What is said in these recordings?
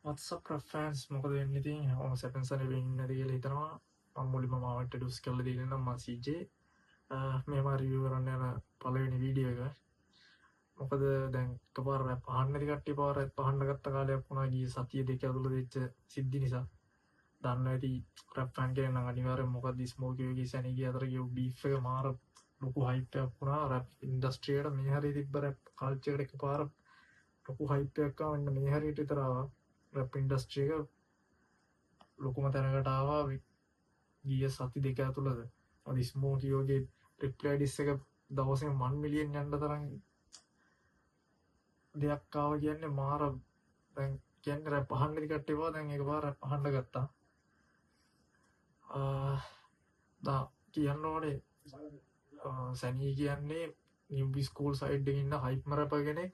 WhatsApp fans මොකද වෙන්නේ ඉතින් ඔය සෙකන්ඩ් සනේ වෙන්නේ නැති කියලා හිතනවා මම මුලින්ම මාවට ඩොස් කරලා දීලා නම් මම CJ මේව රිවිව් කරන්න යන පළවෙනි වීඩියෝ එක මොකද දැන් එකපාර රැප් අහන්න නැති කට්ටිය පාර රැප් අහන්න ගත්ත කාලයක් වුණා ගිය සතිය දෙක ඇතුළත වෙච්ච සිද්ධි නිසා දන්නවා ඇති රැප් ෆෑන් කෙනෙක් නම් අනිවාර්යෙන් මොකද ස්මෝකියෝගේ සැනීගේ අතර ගිය බීෆ් එක මාර ලොකු හයිප් එකක් වුණා රැප් ඉන්ඩස්ට්‍රි එකට මේ හරිය තිබ්බ රැප් කල්චර් එකට එකපාර ලොකු හයිප් එකක් ආවා මෙන්න මේ හරියට විතර ආවා රැප් ඉන්ඩස්ට්‍රි එක ලොකුම තැනකට ආවා ගිය සති දෙක ඇතුළත අද ස්මෝකියෝගේ රිප්ලයි ඩිස් එක දවසෙන් 1 මිලියන් යන්න තරම් දෙයක් ආවා කියන්නේ මාර දැන් කියන්නේ රැප් අහන්න ඉති කට්ටිය පවා දැන් එකපාර රැප් අහන්න ගත්තා දා කියන්න ඕනේ සැනී කියන්නේ නිව්බි ස්කූල් සයිඩ් එකේ ඉන්න හයිප්ම රැපර් කෙනෙක්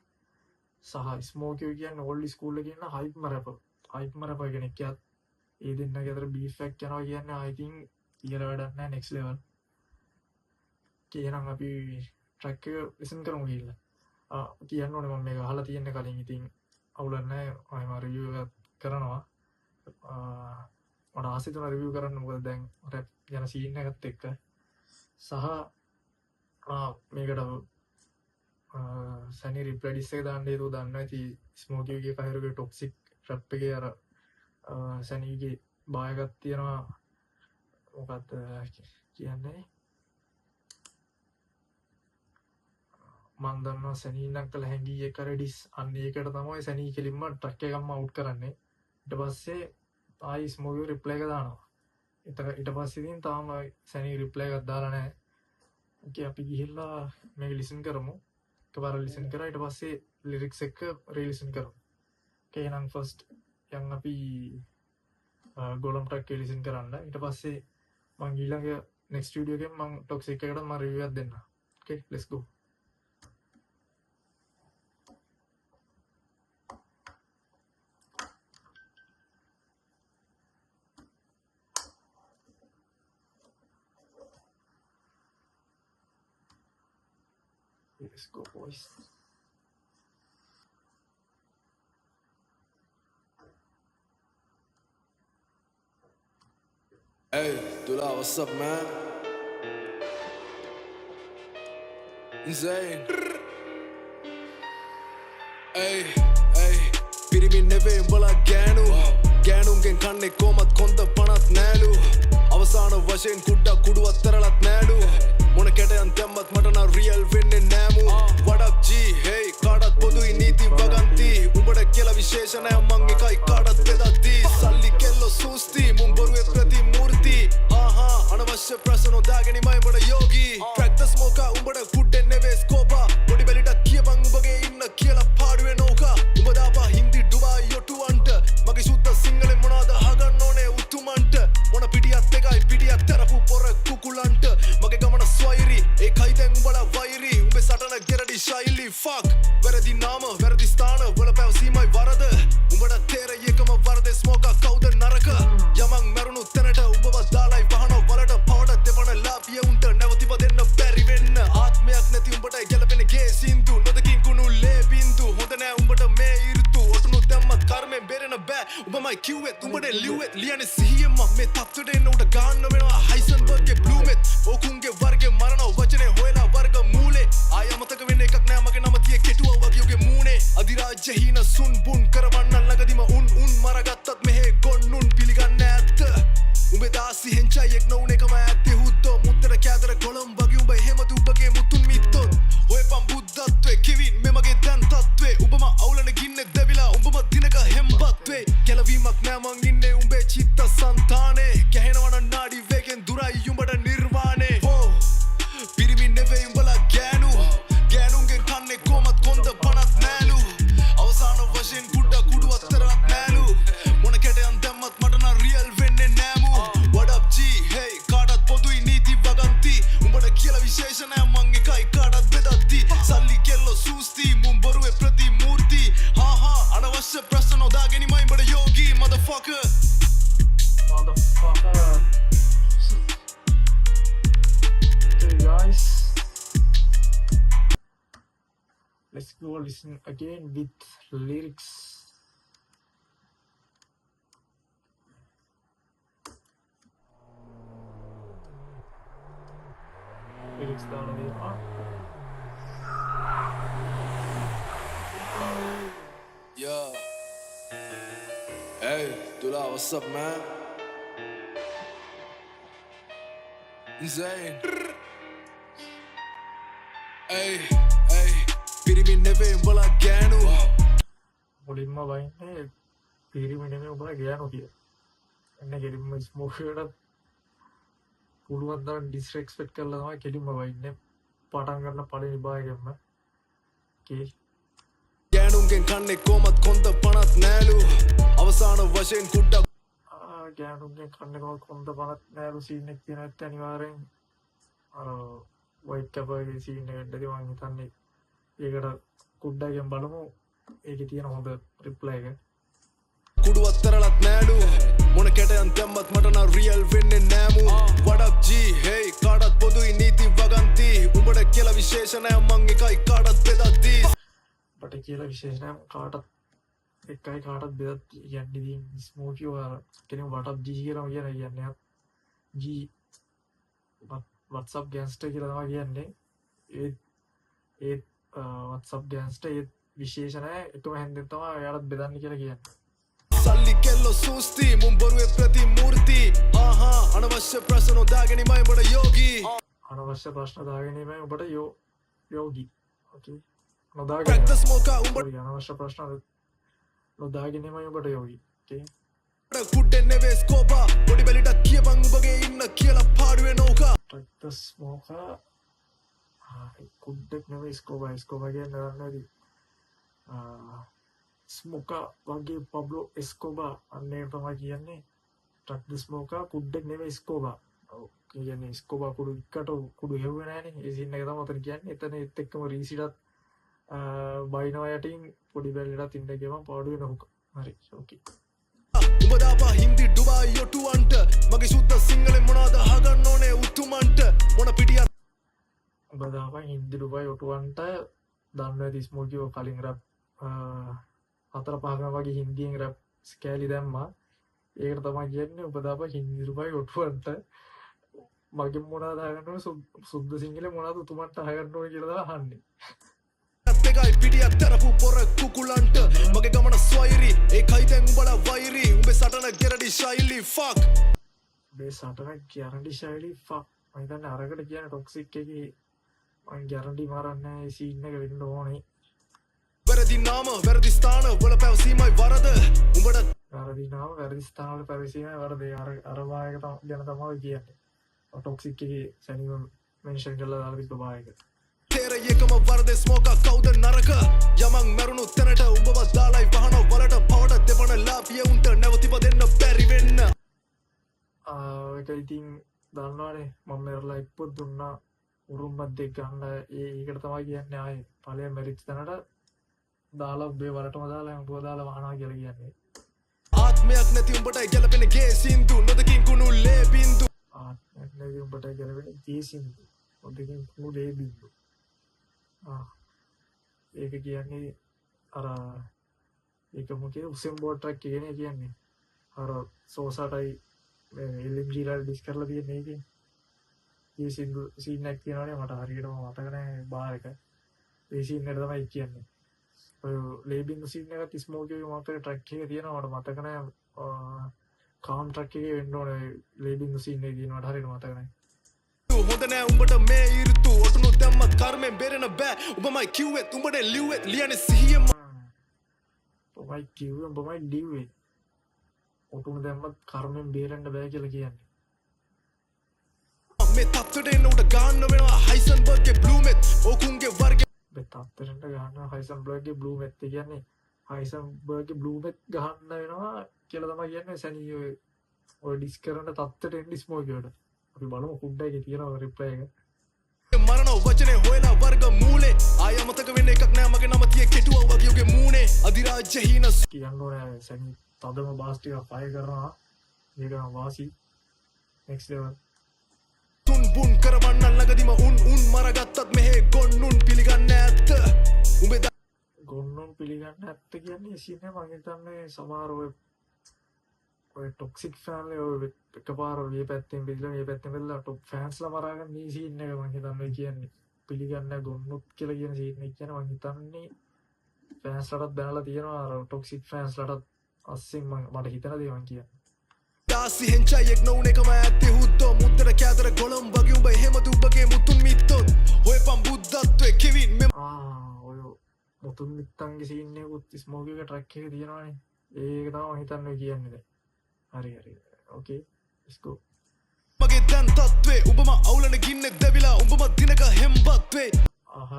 සහ ස්මෝකියෝ කියන්නේ ඕල්ඩ් ස්කූල් එකේ ඉන්න හයිප්ම රැපර් කෙනෙක්. ඒ දෙන්නගේ අතර බීෆ් එකක් යනවා කියන්නේ I think ඉගෙන වැඩක් නැහැ next level. කියනනම් අපි ට්‍රැක් එක ලිසන් කරමු ගිහිල්ලා. කියන්න ඕනේ මම මේක අහලා තියෙන කලින් ඉතින් අවුලක් නැහැ මම රිවිව් එකක් කරනවා. මට ආසයි තුන රිවිව් කරන්න මොකද දැන් රැප් යන සීන් එකත් එක්ක සහ මේකට සැනි රිප්ලයි ඩිස් එක දාන්න හේතුව දන්නවා ඇති ස්මෝකියෝගේ කහිරුගේ ටොක්සික් රැප් එකේ අර සැනීගේ බායගත් තියෙනවා මොකක්ද කියන්නේ මන් දන්නවා සැනී නම් කළ හැඟී එක රෙඩිස් අන්න ඒකට තමයි සැනී කෙලින්ම ට්‍රක් එකක්ම අවුට් කරන්නේ. ඊට පස්සේ ආයි ස්මෝකියෝ රිප්ලයි එක දානවා. ඊට පස්සේ ඉතින් තාම සැනී රිප්ලයි එකක් දාලා නැහැ. ඕකේ අපි ගිහිල්ලා මේක ලිසන් කරමු. එකපාර ලිසන් කරා ඊට පස්සේ ලිරික්ස් එක රීලිසන් කරමු. ඕකේ එහෙනම් ෆස්ට් යන් අපි ගෝලම් ට්‍රැක් එක ලිසන් කරන්න. ඊට පස්සේ මම ඊළඟ next video එකෙන් මම ටොක්සික් එකට මම රිවිව් එකක් දෙන්න. ඕකේ let's go. Let's go boys. Hey, Dula, what's up, man? Insane. Hey, පිරිමින් නෙවේ උඹලා ගෑනුන්ගෙන් කන්නේ කොමත් කොන්ද පනත් නෑලු අවසාන වශයෙන් කුඩ්ඩක් කුඩුවත් තරලත් නෑලු මොන කැටයන් දැම්මත් මට නම් රියල් වෙන්නේ නෑමු වඩක් ජී hey කාටත් පොදුයි නීති වගන්ති උඹට කියලා විශේෂ නෑ මං එකයි කාටත් බෙදද්දී සල්ලි කෙල්ලෝ සූස්ති මුන් බොරුවේ ප්‍රතිමූර්ති අනවශ්‍ය ප්‍රශ්න නොදාගෙනමයි උඹට යෝගී crack the smoker උඹට කුඩ්ඩෙන් නෙවේ ස්කෝපා බොඩි බෙලිට කියපන් උඹගේ ඉන්න කියලා පාඩුවේ නෝකා උඹ දාපා හින්දි ඩුබායි යොටුවන්ට මගේ සුත්ත සිංහලෙන් මොනවද අහගන්න ඕනේ උතුමන්ට මොන පිටියත් එකයි පිටියක් තරපු පොර කුකුලන්ට මගේ ගමන ස්වෛරි ඒකයි දැන් උඹලා වෛරි උඹේ සටන ගෙරඩි ශෛලි fuck වැරදි නාම වැරදි ස්ථාන වල පැවසීමයි වරද උඹට තේරෙයිකම වරදේ ස්මෝකා කවුද නරක යමන් මරුණු තැනට උඹව දාලයි වහන වලට පවඩ දෙපණ ලාපිය උන්ට නැවතිව දෙන්න බැරි වෙන්න ආත්මයක් නැති උඹට ගැලපෙන ගේ සින්දු නොදකින් කුණු ලේ බින්දු හොඳ නෑ උඹට මේ ඉරුතු ඔටුනු දැම්මත් කර්මෙන් බේරෙන බෑ උඹමයි කිව්වෙත් උඹට ලිව්වෙත් ලියන්නේ සිහියෙන්ම මේ තත්ත්වයට එන්න උඩ ගන්න වෙනවා හයිසන්බර්ග්ගේ බ්ලූමෙත් ඕකුන්ගේ වර්ගේ මරණ වචනේ හොයලා වර්ග මූලේ ආය අමතක වෙන්න එකක් නෑ මගේ නම තියේ කෙටුවා වගේ උගේ මූනේ අධිරාජ්‍ය හීන සුන් බුන් කරවන්න ළඟදිම උන් මරගත්තත් මෙහෙ ගොන්නුන් පිළිගන්න ඇත්ත උඹේ දාසි හෙන්චයියෙක් නොවුන එකම ඇත්තේ හුත්තෝ මුත්තර කෑදර කොළම් වගේ උඹ එහෙමද උඹගේ මුතුන් මිත්තොත් ඔයපම් බුද්ධත්වේ කිවින් මෙමගේ දැන් තත්වේ උඹම අවුලන ගින්නෙක් දැවිලා උඹම දිනක හෙම්බත්වේ කෙලවීමක් නෑ මං ඉන්නේ උඹේ චිත්ත සංතානේ ගැහෙනවන නාඩි වේගෙන් දුරයි උඹට නිර්වාණේ පිරිමින් නෙවෙයි උඹලා ගෑනුන්ගෙන් කන්නේ කොමත් කොන්ද පනත් නෑලු අවසාන වශයෙන් කුඩ්ඩක් කුඩුවත් තරත් නෑලු මොන කැටයන් දැම්මත් මට නම් රියල් වෙන්නේ නෑමු what up G hey කාටත් පොදුයි නීති වගන්ති උඹට කියලා විශේෂ නෑ මං එකයි කාටත් බෙදද්දී සල්ලි කෙල්ලෝ සූස්ති මුන් බොරුවේ ප්‍රතිමූර්ති අනවශ්‍ය ප්‍රශ්න නොදාගෙනමයි උඹට යෝගී motherfucker Okay guys, let's go listen again with lyrics. Lyrics දාලා තියෙනවා. Yeah. Hey, Dula, what's up, man? Insane. Hey, hey, පිරිමින් නෙවෙයි උඹලා ගෑනු. මුලින්ම වයින්නේ පිරිමි නෙමෙයි උඹලා ගෑනු කියලා. එන්න කෙලින්ම ස්මෝක් එකට පුළුවන් තරම් ඩිස්රෙස්පෙක්ට් කරලා තමයි කෙලින්ම වයින්නේ. පටන් ගන්න පළවෙනි භාගයෙන්ම. Okay. ගෑනුන්ගෙන් කන්නේ කොමත් කොන්ද පනත් නෑලු. අවසාන වශයෙන් කුඩ්ඩක් ගෑනුන්ගෙන් කන්නේ කොහොමද කොන්ද පනත් නෑලු සීන් එක තියෙන ඇත්ත අනිවාර්යෙන් අර වයිට් කැපර්ගේ සීන් එකකදී මම හිතන්නේ ඒකට කුඩ්ඩගෙන් බලමු ඒකේ තියෙන හොඳ රිප්ලයි එක. කුඩුවත් තරලත් නෑලු. මොන කැටයන් දැම්මත් මට නම් රියල් වෙන්නේ නෑමු. what up G hey කාටත් පොදුයි නීති වගන්ති. උඹට කියලා විශේෂ නෑ මං එකයි කාටත් බෙදද්දී. බට කියලා විශේෂණයක් කාටත් එකයි කාටත් බෙදත් යන්නේ ස්මෝකි ඔයාල කෙනෙක් වටප් ජී කියලා කියන්නේ ජී WhatsApp ගෑන්ස්ටර් කියලා තමයි කියන්නේ. ඒ WhatsApp ගෑන්ස්ටර් ඒ විශේෂණය එකම හැන්දෙන් තමයි එයාලත් බෙදන්න කියලා කියන්නේ. සල්ලි කෙල්ලෝ සූස්ති මුන් බොරුවේ ප්‍රතිමූර්ති. අනවශ්‍ය ප්‍රශ්න නොදාගෙනමයි උඹට යෝගී. අනවශ්‍ය ප්‍රශ්න දාගෙනමයි උඹට යෝගී. ඕකේ. Crack the smoke out. අනවශ්‍ය ප්‍රශ්න නොදාගෙනමයි උඹට යෝගී. ඕකේ. කුඩේ නෙවේ ස්කෝපා. බොඩි බෙලිට කියපන් උඹගේ ඉන්න කියලා පාඩුවේ නෝකා. Crack the smoke. කුඩෙක් නෙවේ ස්කෝපා කියන්නේ නේද? ස්මෝකා වගේ පබ්ලෝ එස්කෝබා අන්නේ තමයි කියන්නේ. ට්‍රක් ද ස්මෝකා කුඩෙක් නෙවෙයි ස්කෝබා. ඔව් කියන්නේ ස්කෝබා කුඩු එකට කුඩු හෙව්වේ නැහනේ. ඒ සීන් එක තමයි උතන කියන්නේ. එතන ඒත් එක්කම රීසිටත් බයිනවා යටින් පොඩි බැල්ලටත් ඉන්න ගියම පාඩු වෙන හුක. හරි ඕකේ. උඹ දාපා හින්දි ඩුබායි යොටුවන්ට මගේ සුද්ධ සිංහලෙන් මොනවද අහගන්න ඕනේ උතුමන්ට මොන පිටියක් උඹ දාපා හින්දි ඩුබායි යොටුවන්ට දන්න ඇති ස්මෝකි ඔය කලින් රැප් 4-5 වගේ හින්දියෙන් රැප් ස්කෑලි දැම්මා. ඒකට තමයි කියන්නේ උඹ දාපා හින්දි ඩුබායි යොටුවන්ට මගෙන් මොනවද අහගන්න ඕනේ සුද්ධ සිංහලෙන් මොනවද උතුමන්ට අහගන්න ඕනේ කියලා අහන්නේ. එකයි පිටියක් තරපු පොර කුකුලන්ට මගේ ගමන ස්වෛරි ඒකයි දැන් උඹලා වෛරි උඹේ සටන ගැරඩි ශෛලි ෆක් උඹේ සටන ගැරඩි ශෛලි ෆක් මම හිතන්නේ අරකට කියන්නේ ටොක්සික් එකේ මම ගැරඩි මාරන්නේ ඒ සීන් එක වෙන්න ඕනේ. වැරදි නාම වැරදි ස්ථාන වල පැවසීමයි වරද උඹට වැරදි නාම වැරදි ස්ථාන වල පැවසීමයි වරද අර වායක ගැන තමයි කියන්නේ. ටොක්සික් එකේ සැනියම මෙන්ෂන් කරලා දාලා තිබ්බ වායක. තේරෙ එකම වරද ස්මෝකා කවුද නරක යමන් මරුණු තැනට උඹව දාලයි වහන වලට පවට දෙපණ ලාපිය උන්ට නැවතිප දෙන්න බැරි වෙන්න. ඒක ඉතින් දන්නවනේ මම මෙරලා ඉක්පොත් දුන්නා උරුම්බත් දෙක ගන්න ඒකට තමයි කියන්නේ ආයේ ඵලය මෙරිච් තැනට දාලා උඹේ වලටම දාලා උඹව දාලා වහනවා කියලා කියන්නේ. ආත්මයක් නැති උඹට ගැලපෙන ගේ සින්දු නොදකින් කුණු ලේ බින්දු ආත්මයක් නැති උඹට ගැලපෙන ගේ සින්දු නොදකින් කුණු ලේ බින්දු. ඒක කියන්නේ අර ඒක මොකද උසෙන් බෝට් ට්‍රක් කියන්නේ අර සෝසාටයි LMG ලා ඩිස් කරලා තියෙන එකේ ඒ සින්දු සීන් එකක් තියෙනවනේ මට හරියටම මතක නැහැ බාර් එක ඒ සීන් එක තමයි කියන්නේ ඔය ලේබින් සීන් එකත් ස්මෝකේ මොකක්ද ට්‍රක් එකේ තියෙනවා මට මතක නැහැ කාම් ට්‍රක් එකේ වෙන්න ඕනේ ලේබින් සීන් එකේ තියෙනවා මට හරියට මතක නැහැ හොඳ නෑ උඹට මේ ඉරුතු ඔටුනු දැම්මත් කර්මෙන් බේරෙන්න බෑ උඹමයි කිව්වෙත් උඹට ලිව්වෙත් ලියන්නේ සිහියෙම උඹමයි කිව්වේ උඹමයි ලිව්වේ ඔටුනු දැම්මත් කර්මෙන් බේරෙන්න බෑ කියලා කියන්නේ මේ තත්ත්වයට එන්න උඩ ගන්න වෙනවා හයිසන්බර්ග්ගේ බ්ලූමෙත් ඕකුන්ගේ වර්ගේ මේ තත්ත්වයට ගන්නවා හයිසන්බර්ග්ගේ බ්ලූමෙත් කියන්නේ හයිසන්බර්ග්ගේ බ්ලූමෙත් ගහන්න වෙනවා කියලා තමයි කියන්නේ සැනී ඔය ඩිස් කරන තත්ත්වයට එන්න ස්මෝකේට අපි බලමු කුඩ්ඩයිගේ තියෙන රිප්ලයි එක මරණ වචනේ හොයලා වර්ග මූලේ ආය අමතක වෙන්න එකක් නෑ මගේ නම තියේ කෙටුවා වගේ උගේ මූනේ අධිරාජ්‍ය හීන කියන්න ඕනේ සැනී තදම බාස් ටික ෆයර් කරනවා මේක වාසි නෙක්ස්ට් ලෙවල් තුන් බුන් කරවන්න ළඟදිම උන් මරගත්තත් මෙහෙ ගොන්නුන් පිළිගන්න ඇත්ත උඹේ ගොන්නුන් පිළිගන්න ඇත්ත කියන්නේ සීනේ මම හිතන්නේ සමහර ඔය ඔය ටොක්සික් ෆෑන්ලි ඔය එකපාර මේ පැත්තෙන් බෙදලා මේ පැත්තෙන් බෙදලා ටොප් ෆෑන්ස්ලා මරාගෙන මේ සීන් එක මම හිතන්නේ කියන්නේ පිළිගන්නේ දුන්නොත් කියලා කියන සීන් එක කියන්නේ මම හිතන්නේ ෆෑන්ස්ලටත් දැනලා තියෙනවා අර ටොක්සික් ෆෑන්ස්ලටත් අස්සෙන් මට හිතන දේ මම කියන්නේ දාසි හෙන්චයියෙක් නොවුන එකම ඇත්තේ හුත්තෝ මුද්දර කෑදර කොළඹගේ උඹ එහෙම දුබ්බගේ මුතුන් මිත්තොත් හොයපන් බුද්ධත්වයේ කෙවින් මෙ ඔය මුතුන් මිත්තන්ගේ සීන් එකකුත් ස්මෝකියගේ ට්‍රැක් එකේ තියෙනවානේ ඒක තමයි මම හිතන්නේ කියන්නේ හරි ඕකේ let's go මගේ දැන් තත්ත්වේ උඹම අවුලන ගින්නෙක් දැවිලා උඹම දිනක හෙම්බත් වේ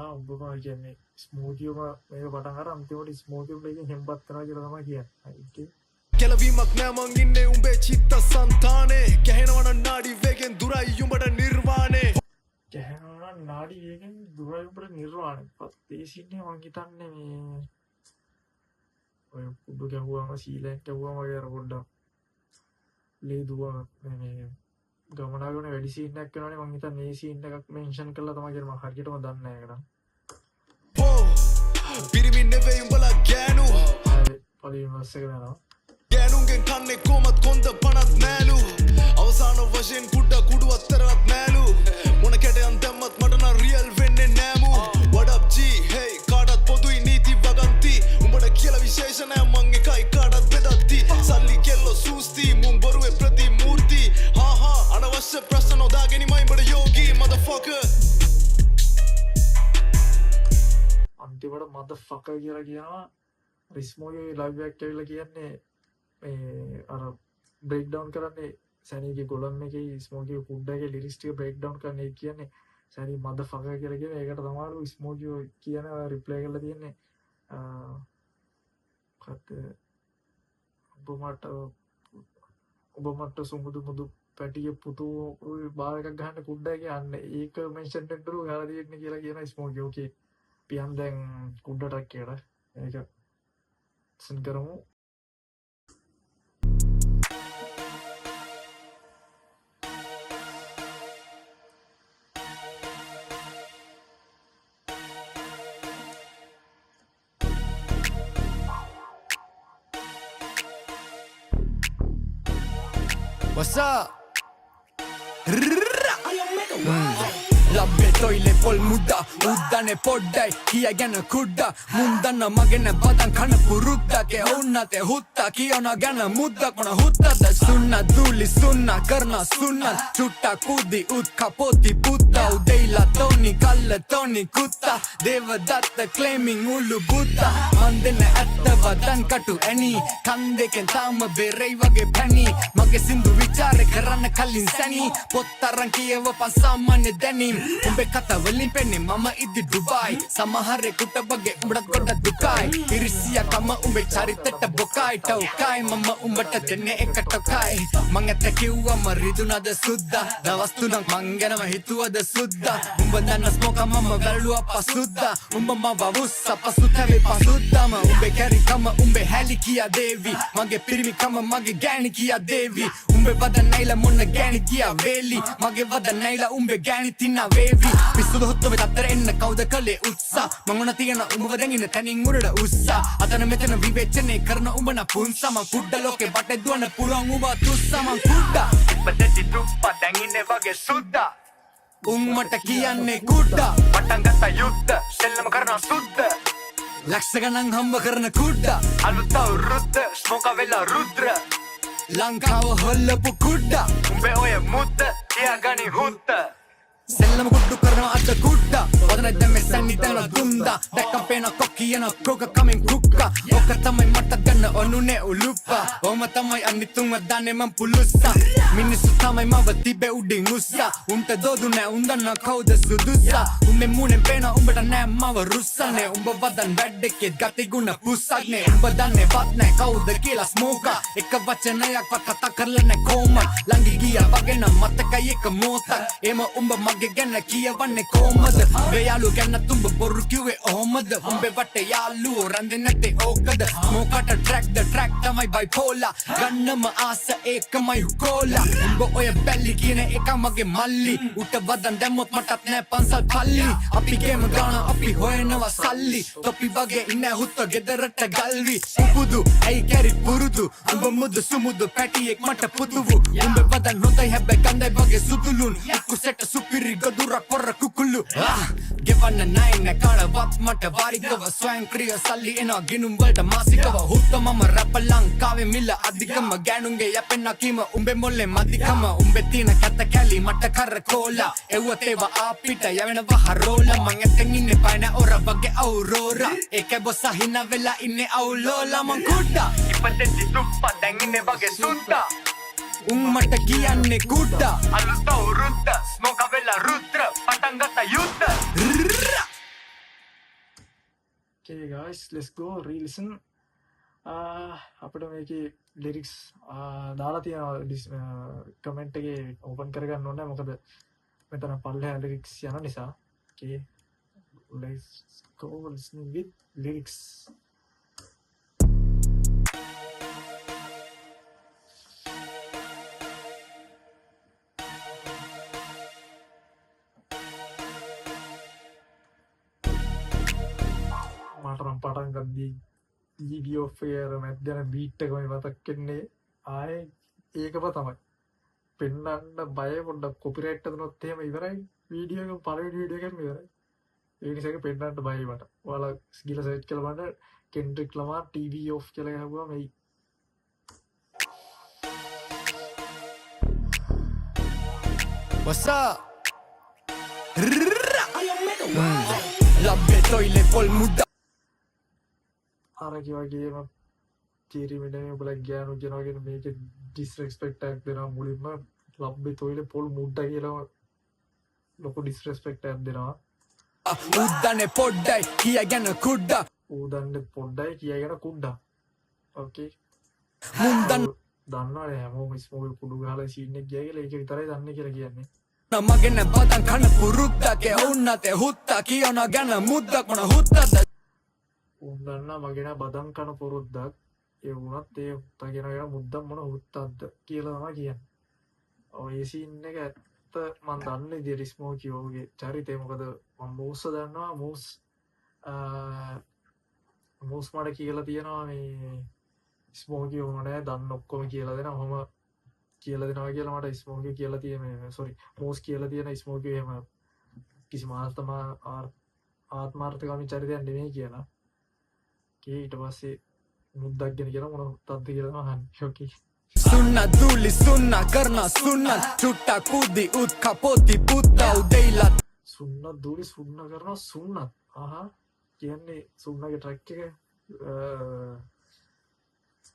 උඹම කියන්නේ ස්මෝකියම මේක පටන් අර අන්තිමට ස්මෝකියම එකෙන් හෙම්බත් කරනවා කියලා තමයි කියන්නේ ඕකේ කෙලවීමක් නෑ මං ඉන්නේ උඹේ චිත්ත සංතානේ ගැහෙනවන නාඩි වේගෙන් දුරයි උඹට නිර්වාණේ ගැහෙනවන නාඩි වේගෙන් දුරයි උඹට නිර්වාණේ පත් ඒ සින්නේ මං හිතන්නේ මේ ඔය කුඩු ගැහුවාම සීලෙන් ගැහුවාම වගේ අර පොඩ්ඩක් ලේ දුවම මේ ගමනාගමන වැඩි සීන් එකක් කරනවානේ මං හිතන්නේ මේ සීන් එකක් මෙන්ෂන් කරලා තමයි කියලා මම හරියටම දන්නේ නැහැ ඒකට පිරිමින් නෙවෙයි උඹලා ගෑනු පළවෙනි වර්ස් එක යනවා ගෑනුන්ගෙන් කන්නේ කොමත් කොන්ද පනත් නෑලු අවසාන වශයෙන් කුඩ කුඩු අත්තරත් නෑලු මොන කැටයන් දැම්මත් මට නම් රියල් වෙන්නේ නෑමු what up g hey කාටත් පොදුයි නීති වගන්ති උඹට කියලා විශේෂ නෑ මං එකයි කාටත් බෙදත්ති සල්ලි කෙල්ලෝ සූස්ති මුන් බොරුවේ ප්‍රතිමූර්ති හා අනවශ්‍ය ප්‍රශ්න නොදාගෙනමයි උඹට යෝගී motherfucker අන්තිමට motherfucker කියලා කියනවා රිස්මෝගේ ලයිව් එකක් ඇවිල්ලා කියන්නේ අර බ්‍රේක් ඩවුන් කරන්නේ සැනීගේ ගොලම් එකේ ස්මෝකියෝ ෆුඩ් එකේ ලිරික්ස් ටික බ්‍රේක් ඩවුන් කරන එක කියන්නේ සැනී මදර්ෆකර් කියලා කියන ඒකට තමයි ස්මෝකියෝ කියන රිප්ලයි කරලා තියෙන්නේ ඔබ මට සුමුදු මුදු පැටිය පුතු බාර එකක් ගහන්න කුඩ එකේ යන්නේ ඒක මෙන්ෂන් දෙන්නලු ගහලා තියෙන්නේ කියලා කියන ස්මෝකියෝ ඕකේ පියන් දැන් කුඩටක් කියලා ඒක සෙන් කරමු What's up? ලබ්බේ තොයිලේ පොල් මුද්දා උද්දනේ පොඩ්ඩයි කියගෙන කුඩ්ඩා මුන්දන්න මගෙන බදන් කන පුරුද්දගේ ඔන්නතේ හුත්තා කියන ගැන මුද්දක් මොන හුත්තද සුන්න දූලි සුන්න කරන සුන්න චුට්ටා කුදි උත් කපොති පුත්තා උදේලා තෝනි කල්ල තෝනි කුත්තා දේවදත්ත ක්ලේමින් උළු බුත්තා මන්දෙන ඇත්ත වදන් කටු ඇනි කන් දෙකෙන් තාම බෙරයි වගේ පැණි මගේ සින්දු විචාරේ කරන්න කලින් සැනි පොත්තරන් කියවපන් සාමාන්‍ය දැනීම් උඹේ කතාවලින් පෙන්නේ මම ඉදි ඩුබායි සමහරෙකුට බගේ උඹට ගොඩ දුකයි ඉරිසියා කම උඹේ චරිතට බොකයි ටෝකයි මම උඹට දෙන්නේ එකට ටෝකයි මං ඇත්ත කිව්වම රිදුනද සුද්දා දවස් තුනක් මං ගැනම හිතුවද සුද්දා උඹ දන්න ස්මෝක මම වැළුවා පසුද්දා උඹ මව වුස්ස පසුතැවේ පසුද්දාම උඹේ කැරිකම උඹේ හැලි කියා දේවි මගේ පිරිමිකම මගේ ගෑණි කියා දේවි උඹේ වද නැයිලා මොන ගෑණි කියා වේලි මගේ වද නැයිලා උඹේ ගෑණි තිනා වේවි පිස්සුද හොත්තෝ වෙතතර එන්න කවුද කලේ උත්සා මං උන තියෙන උඹව දැන් ඉන්න තනින් උඩට උස්සා අතන මෙතන විවේචනේ කරන උඹ න පුන්සා මං කුඩ ලෝකේ බටේ දුවන පුරන් උඹ තුස්සා මං කුඩා ඉපදෙති තුප්පා දැන් ඉන්නේ වගේ සුද්දා උම්මට කියන්නේ කුඩා පටන් ගත්ත යුද්ධ සෙල්ලම කරන සුද්ද ලක්ෂ ගණන් හම්බ කරන කුඩා අලුත් අවුරුද්ද ස්මෝක වෙලා රුද්‍ර ලංකාව හොල්ලපු කුඩා උඹේ ඔය මුද්ද තියාගනි හුත්ත සෙල්ලම කුඩු කරනවා අද කුඩා වදන දැම්මේ සැනි තන දුන්දා දැක්කම් පේන කොකියන කොක කමින් කුක්කා ඔක තමයි මට ගන්න ඔනුනේ උලුප්පා ඔම තමයි අනිතුන්ව දන්නේ මං පුලුස්සා මිනිස්සු තමයි මව තිබේ උඩින් උස්සා උන්ට දොදු නෑ උන්දන්න කවුද සුදුස්සා උඹේ මූණෙන් පේන උඹට නෑ මව රුස්සනේ උඹ වදන් වැඩකේ ගති ගුණ පුස්සක්නේ උඹ දන්නේ වත් නෑ කවුද කියලා ස්මෝකා එක වචනයක් වත් කතා කරලා නෑ කොහොම ළඟි ගියා වගේ නම් මතකයි එක මොහොතක් එම උඹ මගේ ගැන කියවන්නේ කොහමද මේ යාළුව ගැන තුඹ බොරු කිව්වේ ඔහමද උඹේ වටේ යාළුවෝ රැඳෙන්නේ නැත්තේ ඕකද මොකට track තමයි bipolar ගන්නම ආස ඒකමයි හුකෝලා උඹ ඔය බැල්ලි කියන එක මගේ මල්ලි උට වදන් දැම්මොත් මටත් නෑ පන්සල් පල්ලි අපි ගේම ගාන අපි හොයනවා සල්ලි තොපි වගේ ඉන්නේ හුත්ත ගෙදරට ගල්වි උපුදු ඇයි කැරි පුරුදු උඹ මුදු සුමුදු පැටියෙක් මට පුදුවු උඹ වදන් හොඳයි හැබැයි ගඳයි වගේ සුදුලුන් කුසෙට සුපිරි ගදුරක් පොර කුකුළු ගෙවන්න නෑ නෑ කාටවත් මට වාරිකව ස්වයංක්‍රීය සල්ලි එනවා ගිනුම් වලට මාසිකව හුත්ත මම රැප ලංකාවේ මිල අධිකම ගෑනුන්ගේ යැපෙන්න කීම උඹේ මොල්ලේ මදිකම උඹේ තියෙන කැත කැලි මට කරකෝලා එව්වත් ඒවා අපිට යවෙනවා හරෝලා මං එතෙන් ඉන්නේ පයින ඔර වගේ අවුරෝරා ඒකේ බොස්ස හින වෙලා ඉන්නේ අවුලෝලා මං කුඩා ඉපදෙද්දි සුප්පා දැන් ඉන්නේ වගේ සුද්දා උම්මට කියන්නේ කුඩා අලුත් අවුරුද්ද ස්මෝක වෙලා රුද්‍ර පටන් ගත්ත යුද්ධ Okay guys, let's go re-listen. අපිට මේකේ lyrics දාලා තියෙනවා comment එකේ open කරගන්න ඕනේ මොකද මෙතන පල්ලෙහා lyrics යන නිසා. Okay, let's go listening with lyrics. මටනම් පටන් ගද්දී EV of air මැද්දන බීට් එක මම මතක් වෙන්නේ ආයේ ඒකම තමයි පෙන්නන්න බය පොඩ්ඩක් කොපිරයිට් එක දුනොත් එහෙම ඉවරයි වීඩියෝ එක පළවෙනි වීඩියෝ එකම ඉවරයි ඒ නිසා ඒක පෙන්නන්න බයයි මට ඔයාලා ගිහලා සර්ච් කරලා බලන්න කෙන්ඩ්‍රික් ලමාර් TV off කියලා ගහුවා මේ What's up? Labbe toile pol muda අර කිව්වාගේම තීරිමිනේ ඔබලා ගෑනු කියනවා කියන මේක ඩිස්රෙස්පෙක්ට් එකක් දෙනවා මුලින්ම ලබ්බේ තොইলে පොල් මුඩ්ඩා කියලා ලොකු ඩිස්රෙස්පෙක්ට් එකක් දෙනවා උද්දනේ පොඩ්ඩයි කියගෙන කුඩ්ඩා ඌදන්නේ පොඩ්ඩයි කියගෙන කුඩ්ඩා ඕකේ මුන්දන් දන්නවනේ හැමෝම ස්මෝල් කුඩු ගහලා සීන් එක ගියා කියලා ඒක විතරයි දන්නේ කියලා කියන්නේ නමගෙන බදන් කන පුරුද්දකේ උන්නතේ හුත්තා කියන ගැන මුද්දක් මොන හුත්තද උන්දන්න මගෙන බදන් කන පුරුද්දක් ඒ වුණත් ඒ හුත්තා කියනගෙන මුද්දක් මොන හුත්තක්ද කියලා තමයි කියන්නේ ඔය සීන් එක ඇත්ත මම දන්නේ ඉතින් ස්මෝ කියෝගේ චරිතය මොකද මම මූස් දන්නවා මූස් මට කියලා තියෙනවා මේ ස්මෝකී ඕනේ දන්න ඔක්කොම කියලා දෙනවා මම කියලා දෙනවා කියලා මට ස්මෝකී කියලා තියෙන සෝරි මෝස් කියලා තියෙන ස්මෝකී එහෙම කිසිම ආත්මාර්ථකාමී චරිතයක් නෙමෙයි කියලා. ඊට පස්සේ මුද්දක් ගැන කියලා මොන තත්ද කියලා අහන්නේ. ඕකේ. Sunna duli sunna karna sunna chutta kudi ut kapoti putta udeila sunna duli sunna karna sunna ආහා කියන්නේ සුන්නගේ ට්‍රැක් එක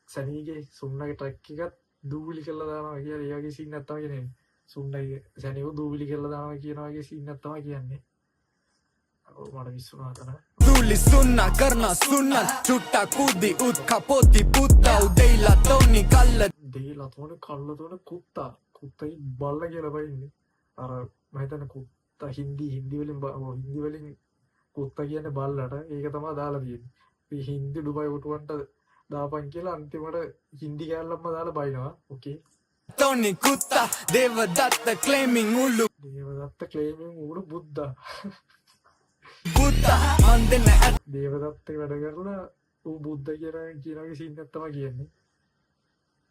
සනීගේ සුන්නගේ ට්‍රැක් එකත් දූවිලි කරලා දානවා කියලා ඒ වගේ සීන් එකක් තමයි කියන්නේ. සුන්නගේ සනීව දූවිලි කරලා දානවා කියන වගේ සීන් එකක් තමයි කියන්නේ. මට විශ්වාස කරන්න. duli sunna karna sunna chutta kudi ut kapoti putta udeila toni kalla දෙයිලා තෝනේ කල්ල තෝනේ කුත්තයි බල්ල කියලා බයින්නේ. අර මම හිතන්නේ කුත්තා හින්දි වලින් කුත්තා කියන්නේ බල්ලට ඒක තමයි දාලා තියෙන්නේ. මේ හින්දි ඩුබයි උටුවන්ට දාපන් කියලා අන්තිමට හින්දි කැලලම්ම දාලා බයිනවා. ඕකේ. Tony Kutta Devadatta claiming ulu Devadatta ක්ලේමින් ඌට බුද්දා. Buddha mandena at දේවදත්ත වැඩ කරලා ඌ බුද්ද කියනගේ සීන් එකක් තමයි කියන්නේ.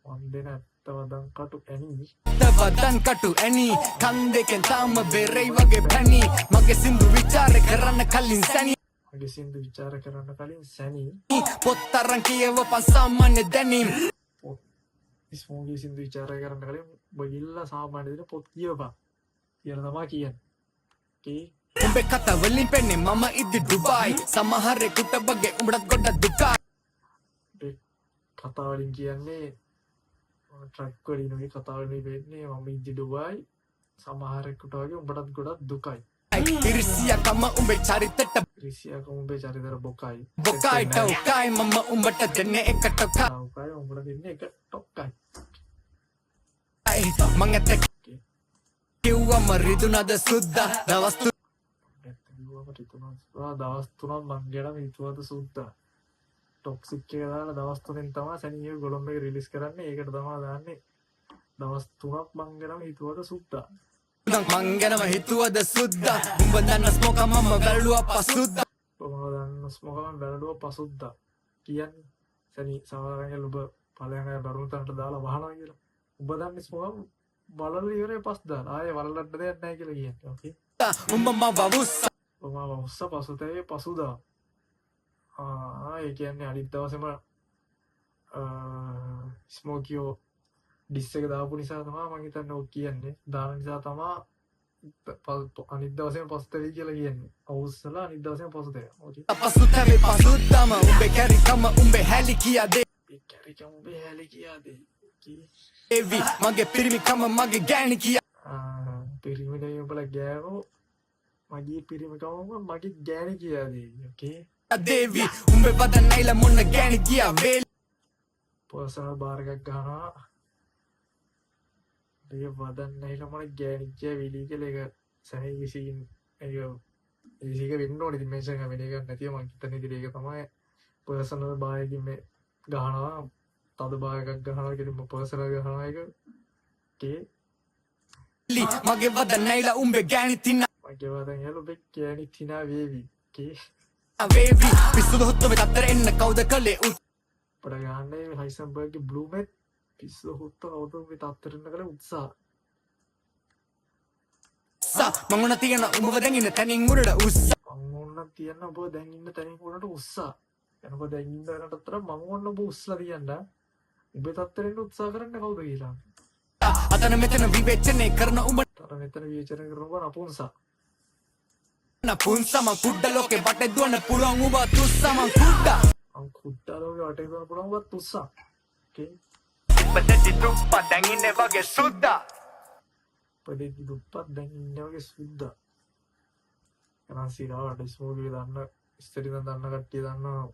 වන්දන ඇත්ත වදන් කටු ඇනි Devadan katu any kandeken tama berei wage pani mage sindu vichare karana kallin sani මගේ සින්දු විචාර කරන්න කලින් සැනී pottaran kiyewa samane denim ස්මෝගේ සින්දු විචාර කරන්න කලින් බගිල්ලා සාමාන්‍ය දෙන පොත් කියවපන් කියලා තමයි කියන්නේ. ඕකේ. umbe kata wallin penne mama iddi dubai samahare kutabage umrat goda dukai කතා වලින් කියන්නේ ට්‍රක් වලින් වගේ කතා වලින් වෙන්නේ මම ඉද්දි ඩුබායි සමහරෙකුට වගේ උඹටත් ගොඩක් දුකයි. irisiya kama umbe charitata රිසියා කොඹේ චරිතර බොකයි. bokai taukai mama umbata denne ekatokai උකයි උඹට දෙන්නේ එක ටොක්කයි. mangate kiwa රිදුනද සුද්දා දවස් තුන දවස් 3ක් මං ගැන හිතුවද සුද්දා ටොක්සික් එක දාලා දවස් 3ෙන් තමයි සැනියෝ ගොළොම් එක රිලීස් කරන්නේ ඒකට තමයි දාන්නේ දවස් 3ක් මං ගැන හිතුවද සුද්දා මං ගැනම හිතුවද සුද්දා උඹ දන්න ස්මෝක මම වැළුවා පසුද්දා ඔබ දන්න ස්මෝක මම වැළුවා පසුද්දා කියන්නේ සැනි සමහරවිට ඔබ ඵලයන් අය බරුණු තැනට දාලා වහනවා කියලා ඔබ දන්න ස්මෝක බලලා ඉවරේ පස් දාලා ආයේ වලලන්න දෙයක් නැහැ කියලා කියන්නේ ඕකේ උඹ මම වවුස්ස ඔබ වස්ස පසුතේ පසුදා ඒ කියන්නේ අනිත් දවසේම ස්මෝකියෝ ඩිස් එක දාපු නිසා තමයි මම හිතන්නේ ඔක් කියන්නේ දාන නිසා තමයි අනිත් දවසේම පසුතේ කියලා කියන්නේ අවුස්සලා අනිත් දවසේම පසුතේ ඕකේ පසුතේ පසුද්දාම උඹේ කැරිකම උඹේ හැලි කියාදේ කැරිකම උඹේ හැලි කියාදේ එවි මගේ පිරිමිකම මගේ ගෑණි කියා පිරිමිනේ උඹලා ගෑනෝ මගේ පිරිමිකම මගේ ගෑණි කියාදේ ඕකේ දේවි උඹේ වදන් නැයිලා මොන්න ගෑණි කියා වේල් පර්සනල් බාර් එකක් ගන්නවා ඒ වදන් නැයිලා මොන ගෑණි කියා වෙලී කියලා ඒක සැහි විසින් ඒක වෙන්න ඕනේ ඉතින් මෙන්ෂන් එක වෙන එකක් නැතිව මං හිතන්නේ ඉතින් ඒක තමයි පර්සනල් බාර් එකකින් මේ ගහනවා තද බාර් එකක් ගහනවා කියන්නේ පර්සනල් ගහනවා එක කේ මගේ වදන් නැයිලා උඹේ ගෑණි තින්න මගේ වදන් යලු බෙක් ගෑණි තිනා වේවි කේ වේවි පිස්සුද හොත්තම තත්තර එන්න කවුද කලේ පට ගන්නේ හයිසන්බර්ග්ගේ බ්ලූමෙත් පිස්සු හොත්ත කවුද මේ තත්තර එන්න කලේ උත්සාහ මං උන තියෙන උඹව දැන් ඉන්න තනින් උඩට උස්ස මං ඕන්න තියන්න ඔබ දැන් ඉන්න තැනින් උඩට උස්සා එනකොට දැන් ඉන්න තැනට අතර මං ඕන්න ඔබ උස්සලා තියන්න උඹ තත්තරෙන්න උත්සාහ කරන්න කවුද කියලා අතන මෙතන විවේචනය කරන උඹ අර මෙතන විචාරණ කරනවා නපුන්සා නපුන්සා මං කුඩ ලෝකේ වටේ දුවන්න පුළුවන් උඹ තුස්සා මං කුඩා මං කුඩා ලෝකේ වටේ දුවන්න පුළුවන් උඹ තුස්සා ඕකේ පදෙති දුප්පා දැන් ඉන්නේ වගේ සුද්දා පදෙති දුප්පා දැන් ඉන්නේ වගේ සුද්දා රාසිරාවට ස්මෝගේ දන්න ඉස්තරින් දන්න කට්ටිය දන්නවා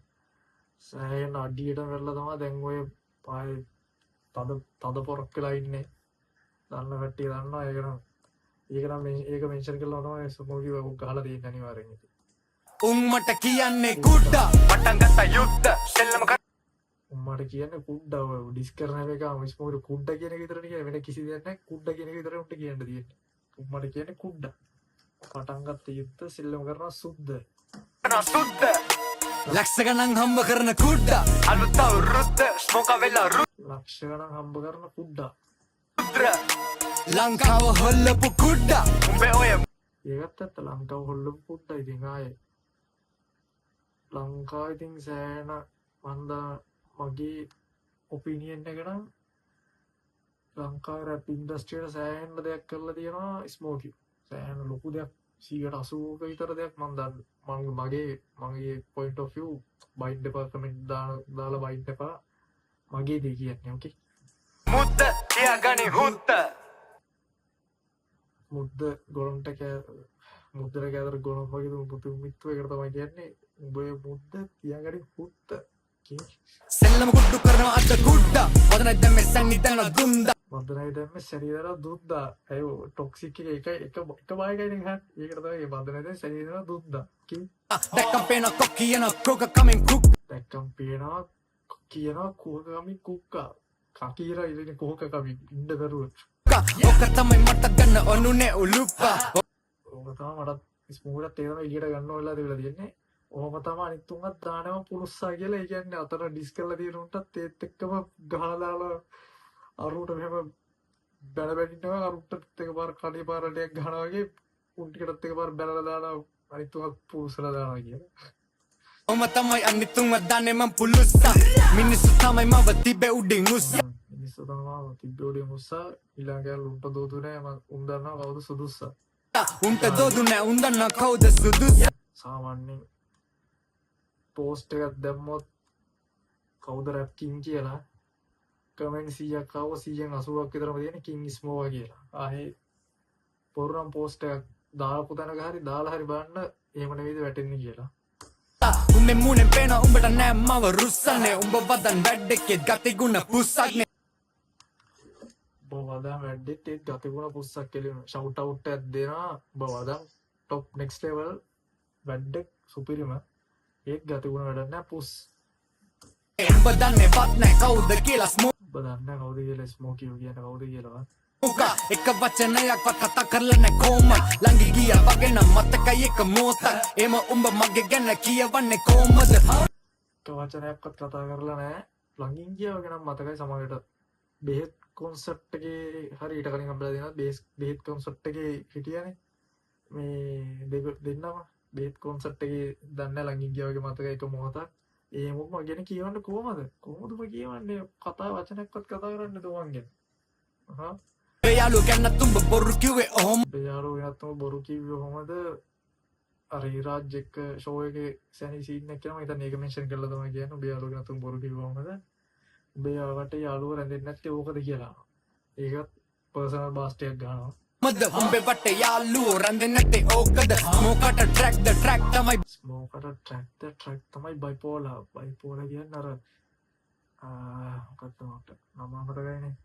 සෑහෙන අඩියට වෙරලා තමයි දැන් ඔය පායේ තද පොරක් වෙලා ඉන්නේ දන්න කට්ටිය දන්නවා ඒක නම් ඒක මෙන්ෂන් කරලා තමයි ස්මෝගේ වගේ ගහලා තියෙන අනිවාර්යෙන් ඉතින් උම්මට කියන්නේ කුඩා පටන් ගත්ත යුද්ධ සෙල්ලම උම්මට කියන්නේ කුඩා ඔය ඩිස් කරන එක ස්මෝගේ කුඩා කියන එක විතරනේ කියන්නේ වෙන කිසි දෙයක් නැහැ කුඩා කියන එක විතරයි උන්ට කියන්න තියෙන්නේ උම්මට කියන්නේ කුඩා පටන් ගත්ත යුද්ධ සෙල්ලම කරනවා සුද්ධ ලක්ෂ ගණන් හම්බ කරන කුඩා අලුත් අවුරුද්ද ස්මෝක වෙලා ලක්ෂ ගණන් හම්බ කරන කුඩා ලංකාව හොල්ලපු කුඩා උඹේ ඔය ඒකත් ඇත්ත ලංකාව හොල්ලපු කුඩා ඉතින් ආයේ ලංකාව ඉතින් සෑහෙන මන්දා මගේ ඔපිනියන් එක නම් ලංකාවේ රැප් ඉන්ඩස්ට්‍රියට සෑහෙන දෙයක් කරලා තියෙනවා ස්මෝකි සෑහෙන ලොකු දෙයක් 80% විතර දෙයක් මම දන්න මගේ point of view බයින්ඩ් දෙපාර්ට්මන්ට් දාලා බයින්ඩ් එපා මගේ දේ කියන්නේ ඕකේ මුද්ද තියාගනි හුත්ත මුද්ද ගොරන්ට මුද්දර කෑදර ගොරම් වගේ පුතු මිත්තු එකට තමයි කියන්නේ උඹේ මුද්ද තියාගනි හුත්ත සෙල්ලම කුඩු කරනවා අද කුඩා වදනයි දැම්මේ සංනිදන දුන්දා වදනයි දැම්මේ ශරීරය දුන්දා අයෝ ටොක්සික් එක බායකයිනේ හත් ඒකට තමයි වදනයි දැම්මේ ශරීරය දුන්දා දැක්කම් පේන කොකියන කොක කමින් කුක් දැක්කම් පේනවා කියනවා කෝක කමින් කුක්කා කකීරා ඉන්නේ කෝක කමින් ඉන්න දරුව ඔක තමයි මට ගන්න ඔනුනේ උලුප්පා ඕක තමයි මට ස්මූට් තේරෙනවා එළියට ගන්න වෙලා තිබිලා තියෙන්නේ ඕම තමයි අනිත් තුන්වත් දානවා පුරුස්සා කියලා. ඒ කියන්නේ අතන ඩිස් කරලා තියෙන උන්ටත් ඒත් එක්කම ගහලා දාලා අරුට මෙහෙම බැලබැලිනවා අරුට එකපාර කඩේ පාරටයක් ගහනවා වගේ උන් ටිකටත් එකපාර බැලලා දාලා අනිත් තුන්වත් පුරුස්සලා දානවා කියලා. ඔම තමයි අනිත් තුන්වත් දාන්නේ මං පුරුස්සා මිනිස්සු තමයි මව තිබේ උඩින් උස්සා මිනිස්සු තමයි තිබේ උඩින් උස්සා ඊළඟට උන්ට දෝදු නෑ මං උන් දන්නවා කවුද සුදුස්සා උන්ට දෝදු නෑ උන් දන්නවා කවුද සුදුස්සා සාමාන්‍යයෙන් පෝස්ට් එකක් දැම්මොත් කවුද රැප් කින් කියලා කමෙන්ට් 100ක් ආව 100න් 80ක් විතරම තියෙන කින් ස්මෝවා කියලා. ආයේ පොරම් පෝස්ට් එකක් දාපු තැනක හරි දාලා හරි බලන්න එහෙම නෙවෙයිද වැටෙන්නේ කියලා. උඹේ මුනේ පේන උඹට නෑ මව රුස්සනේ උඹ වදන් වැඩ එකේ ගති ගුණ පුස්සක්නේ වදන් වැඩ්ඩෙත් ඒත් ගතිගුණ පුස්සක් කෙලිම ෂවුට් අවුට් එකක් දෙනවා වදන් ටොප් නෙක්ස්ට් ලෙවල් වැඩ්ඩක් සුපිරිම ඒත් ගතිගුණ වැඩක් නැහැ පුස් උඹ දන්නේ වත් නෑ කවුද කියලා ඔබ දන්නේ කවුද කියලා ස්මෝකියෝ කියන කවුද කියලා ස්මෝකා එක වචනයක්වත් කතා කරලා නෑ කොහොමද ළඟ ගියා වගේ නම් මතකයි එක මොහොතක් එම උඹ මගේ ගැන කියවන්නේ කොහොමද එක වචනයක්වත් කතා කරලා නැහැ ළඟින් ගියා වගේ නම් මතකයි සමහරට බෙහෙත් කොන්සර්ට් එකේ හරියට කලින් අපිලා දෙනවා බෙහෙත් කොන්සර්ට් එකේ හිටියානේ මේ දෙන්නම බෙහෙත් කොන්සර්ට් එකේ දන්නේ ළඟින් ගියා වගේ මතකයි එක මොහොතක් ඒ මොකම ගැන කියවන්න කොහමද ඔබ කියවන්නේ කතා වචනයක්වත් කතා කරන්න දුවන් ගැන හා යාළුවෝ ගැන තුඹ බොරු කිව්වේ ඔහොම යාළුවෝ ගැන තුඹ බොරු කිව්වේ කොහමද අර ඉරාජ් එක්ක ෂෝ එකේ සැනි සීන් එකක් කියනවා ඉතින් ඒක මෙන්ෂන් කරලා තමයි කියන්නේ ඔබ යාළුවෝ ගැන තුඹ බොරු කිව්වා කොහමද ඔබ යාවට යාළුවෝ රැඳෙන්නේ නැත්තේ ඕකද කියලා ඒකත් පර්සනල් බාස්ට් එකක් ගන්නවා මද උඹේ වටේ යාළුවෝ රැඳෙන්නේ නැත්තේ ඕකද ස්මෝකට ට්‍රැක් තමයි ස්මෝකට ට්‍රැක් තමයි බයිපෝලා කියන්නේ අර මොකක්ද නම මතකයිනේ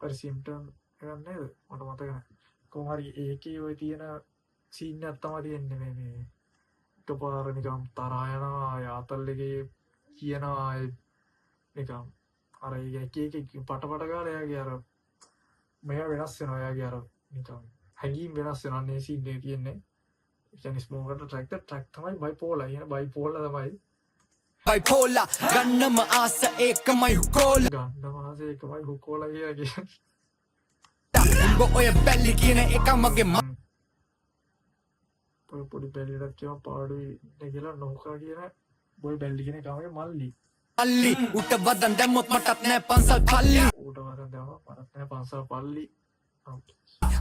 අර සිම්ප්ටම් එකක් නේද මට මතක නැහැ කොහොම හරි ඒකේ ඔය තියෙන සීන් එකක් තමයි තියෙන්නේ මේ එකපාර නිකම් තරහා යනවා යාතල් එකේ කියනවා නිකම් අර එක පට ගාලා එයාගේ අර මෙයා වෙනස් වෙනවා එයාගේ අර නිකම් හැඟීම් වෙනස් වෙනවා නේ සීන් එකේ තියෙන්නේ ඒ කියන්නේ ස්මෝකට ට්‍රැක් තමයි බයිපෝලා කියන බයිපෝලා තමයි බයිපෝලා ගන්නම ආස ඒකමයි හුකෝලා හුකෝලා කියන්නේ උඹ ඔය බැල්ලි කියන එක මගේ පොඩි බැල්ලියක් කියව පාඩුයි නේ කියලා නෝකා කියන බොයි බැල්ලි කියන එකමගේ මල්ලි අල්ලි උට වදන් දැම්මොත් මටත් නෑ පන්සල් පල්ලි ඌට වදන් දැම්මොත් මටත් නෑ පන්සල් පල්ලි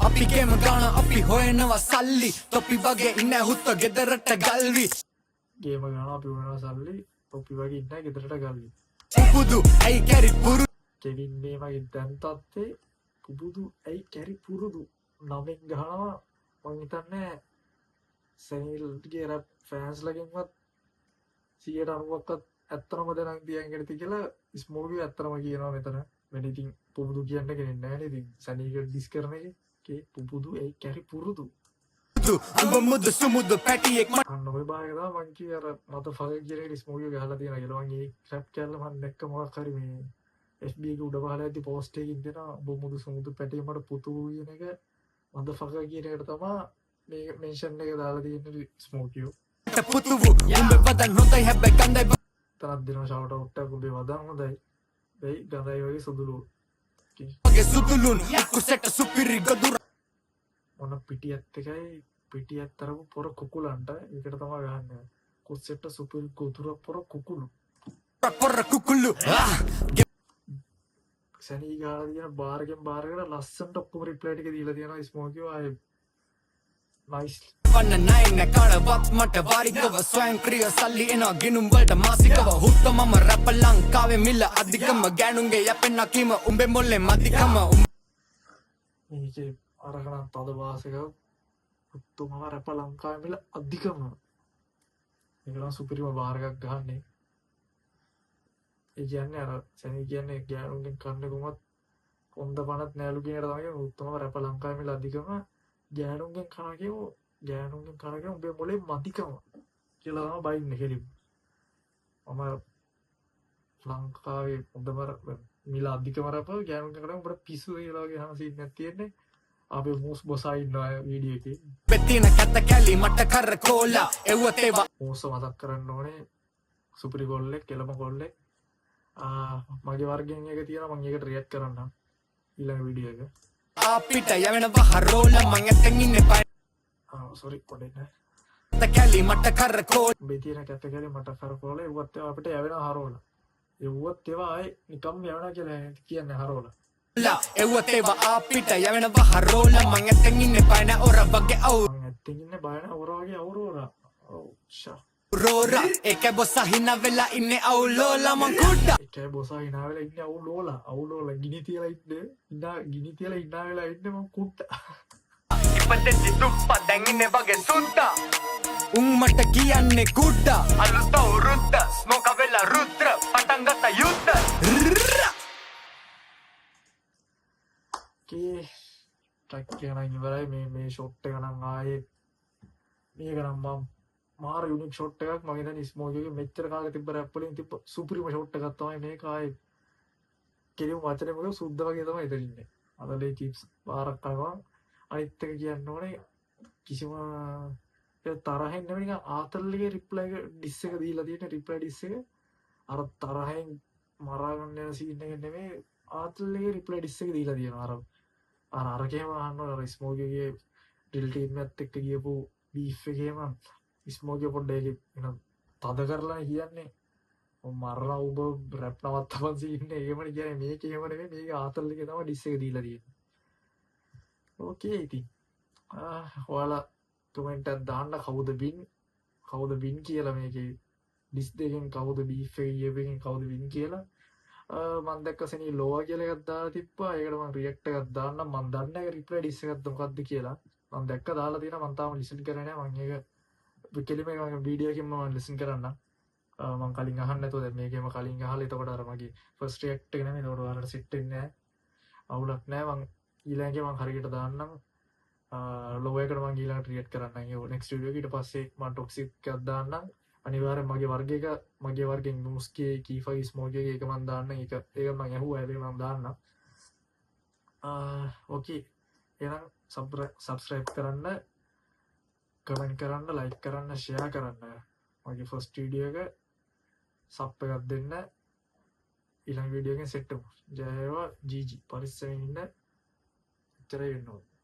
අපි ගේම ගාන අපි හොයනවා සල්ලි තොපි වගේ ඉන්න හුත්ත ගෙදරට ගල්වි ගේම ගාන අපි හොයනවා සල්ලි තොපි වගේ ඉන්න ගෙදරට ගල්වි පුබුදු ඇයි කැරි පුරු කෙවින් මේ මගේ දැන් තත්ත්වේ පුබුදු ඇයි කැරි පුරුදු නමෙන් ගහනවා මං හිතන්නේ සැනිල්ගේ රැප් ෆෑන්ස්ලගෙන්වත් 90%ක්වත් ඇත්තම දැනන් තියන් ගෙනති කියලා ස්මෝකි ඇත්තම කියනවා මෙතන වෙන ඉතින් පුබුදු කියන්න කෙනෙක් නැහැ නේ ඉතින් සැනික ඩිස් කරන එකේ පුබුදු ඇයි කැරි පුරුදු උඹ මුදු සුමුදු පැටියෙක් අන්න ඔය භාගය තමයි මං කිය අර මත ෆග කියන එක ස්මෝකි ගහලා තියෙනවා කියලා මං ඒ රැප් කැල්ල මන් දැක්ක මොකක් හරි මේ FB එක උඩ පහළ ඇද්දි පෝස්ට් එකකින් දෙනවා ඔබ මුදු සුමුදු පැටියෙක් මට පුතු කියන එක මත ෆග කියන එකට තමයි මේ මෙන්ෂන් එක දාලා තියෙන්නේ ස්මෝකියෝ පුතුවු උඹ වදන් හොඳයි හැබැයි ගඳයි තරක් දෙනවා ෂවුට් අවුට් එකක් උඹේ වදන් හොඳයි වෙයි ගඳයි වගේ සුදුලු වගේ සුදුලුන් කුසෙට සුපිරි ගදුර මොන පිටියත් එකයි පිටියත් තරපු පොර කුකුලන්ට ඒකට තමයි ගහන්නේ කුසෙට සුපිරි ගදුර පොර කුකුළු පොර කුකුළු සැනී ගාලා තියෙන බාරකින් බාරකට ලස්සනට ඔක්කොම රිප්ලයි ටික දීලා තියෙනවා ස්මෝකියෝ ආයේ නයිස් වන්න නයින කාඩවත් මට වාරිකව ස්වයංක්‍රීය සල්ලි එනවා ගිනුම් වලට මාසිකව හුත්ත මම රැප ලංකාවේ මිල අධිකම ගෑනුන්ගේ යැපෙන්න කීම උඹේ මොල්ලේ මදිකම මේකේ අරගෙන තද වාසික උතුමම රැප ලංකාවේ මිල අධිකම ඒකලා සුපිරිම බාර එකක් ගහන්නේ ඒ කියන්නේ අර සැනී කියන්නේ ගෑනුන්ගෙන් කන්නේ කොහොමද කොන්ද පනත් නෑලු කියන එක තමයි උතුමම රැප ලංකාවේ මිල අධිකම ගෑනුන්ගෙන් කනගේ උඹේ මොලේ මදිකම කියලා තමයි බයින්නේ කෙලින් මම ලංකාවේ හොඳම මිල අධිකම රැප ගෑනුන්ගෙන් කනගේ උඹට පිස්සු කියලා වගේ අහන සීන් එකක් තියෙන්නේ අපේ මූස් බොසා ඉන්නවා වීඩියෝ එකේ පෙතින කැත කැලි මට කර කෝලා එව්වත් ඒවා මූස් මතක් කරන්න ඕනේ සුපිරි කොල්ලෙක් කෙලම කොල්ලෙක් මගේ වර්ගෙන් එක තියෙනවා මම ඒකට රියැක්ට් කරන්නම් ඊළඟ වීඩියෝ එක අපිට යවෙනවා හරෝලා මං ඇතෙන් ඉන්නේ පය සෝරි පොඩේ නෑ කැලි මට කර කෝලා උඹේ තියෙන කැත කැලි මට කර කෝලා එව්වත් ඒවා අපිට යවෙනවා හරෝලා එව්වත් ඒවා ආයේ නිකම් යවනවා කියලා කියන්නේ හරෝලා එව්වත් ඒවා අපිට යවෙනවා හරෝලා මං ඇතෙන් ඉන්නේ පය නෑ ඔර වගේ අවු මං ඇත්තෙන් ඉන්නේ බය නෑ ඔර වගේ අවුරෝලා ඔව් ෂා රෝරා එක බොස්ස හින වෙලා ඉන්නේ අවුලෝලා මං කුඩා එකයි බොසා hina වෙලා ඉන්නේ අවුලෝලා ගිනි තියලා hina වෙලා ඉන්නේ මං කුට්ටා ඉපදෙච්ච දුප්පා දැන් ඉන්නේ වගේ සුද්දා උන් මට කියන්නේ කුඩා අලුත වෘත්ත ස්මෝක වෙලා රුද්‍ර පටන් ගත්ත යුද්ධ ඕකේ ට්‍රක් එක නම් ඉවරයි මේ ෂොට් එක නම් ආයේ මේක නම් මම මාර යුනික් ෂොට් එකක් මම හිතන්නේ ස්මෝකගේ මෙච්චර කාලෙක තිබ්බ රැප් වලින් තිබ්බ සුපිරිම ෂොට් එකක් තමයි මේක ආයේ කෙලිම වචනේ මොකද සුද්ධ වගේ තමයි එතන ඉන්නේ අදලේ චිප්ස් බාරක් කරනවා අනිත් එක කියන්න ඕනේ කිසිම තරහෙන් නෙමෙයි නිකන් ආතල්ලගේ රිප්ලයි එක ඩිස් එක දීලා තියෙන රිප්ලයි ඩිස් එක අර තරහෙන් මරා ගන්න යන සීන් එක නෙමෙයි ආතල්ලගේ රිප්ලයි ඩිස් එක දීලා තියෙනවා අර අරකේම අහන්න අර ස්මෝකගේ ඩිල් ටීම් එකත් එක්ක ගියපු බීෆ් එකේම ස්මෝකේ පොඩ්ඩක් එන තද කරලා කියන්නේ මරලා ඔබ රැප් නවත්තපන් සීන් එක ඒකමනේ කියන්නේ මේක එහෙම නෙමෙයි මේක ආතල්ලගේ තමයි ඩිස් එක දීලා තියෙන්නේ ඕකේ ඉතින් ඔයාලා කමෙන්ට් එකක් දාන්න කවුද වින් කියලා මේකේ ඩිස් දෙකෙන් කවුද බීෆ් එක ගියපෙකින් කවුද වින් කියලා මම දැක්ක සෙනී ලෝවා කියලා එකක් දාලා තිබ්බා ඒකට මම රියැක්ට් එකක් දාන්නම් මම දන්නේ නැහැ රිප්ලයි ඩිස් එකක්ද මොකක්ද කියලා මම දැක්ක දාලා තියෙනවා මම තාම ලිසන් කරේ නැහැ මම ඒක කෙලිම මගේ වීඩියෝ එකකින් මම ලිසන් කරන්න මම කලින් අහන්න නැතුව දැන් මේකේම කලින් අහලා එතකොට අර මගේ ෆස්ට් රියැක්ට් එක නෙමෙයි ඒකට ඔයාලට සෙට් වෙන්නේ නැහැ අවුලක් නැහැ මම ඊළඟේ මම හරියට දාන්නම් ලෝවා එකට මම ඊළඟට රියැක්ට් කරන්නම් ඒක නෙක්ස්ට් වීඩියෝ එක ඊට පස්සේ මම ටොක්සික් එකක් දාන්නම් අනිවාර්යෙන් මගේ වර්ගයෙන් නූස්ගේ කීෆයි ස්මෝකගේ එක මම දාන්න ඒක මම ඇහුවා හැබැයි මම දාන්නම් ඕකේ එහෙනම් සබ්ස්ක්‍රයිබ් කරන්න කමෙන්ට් කරන්න ලයික් කරන්න ෂෙයා කරන්න මගේ ෆස්ට් වීඩියෝ එක සබ් එකක් දෙන්න ඊළඟ වීඩියෝ එකෙන් සෙට් වෙමු ජය වේවා ජීජි පරිස්සමෙන් ඉන්න එච්චරයි වෙන්න ඕනේ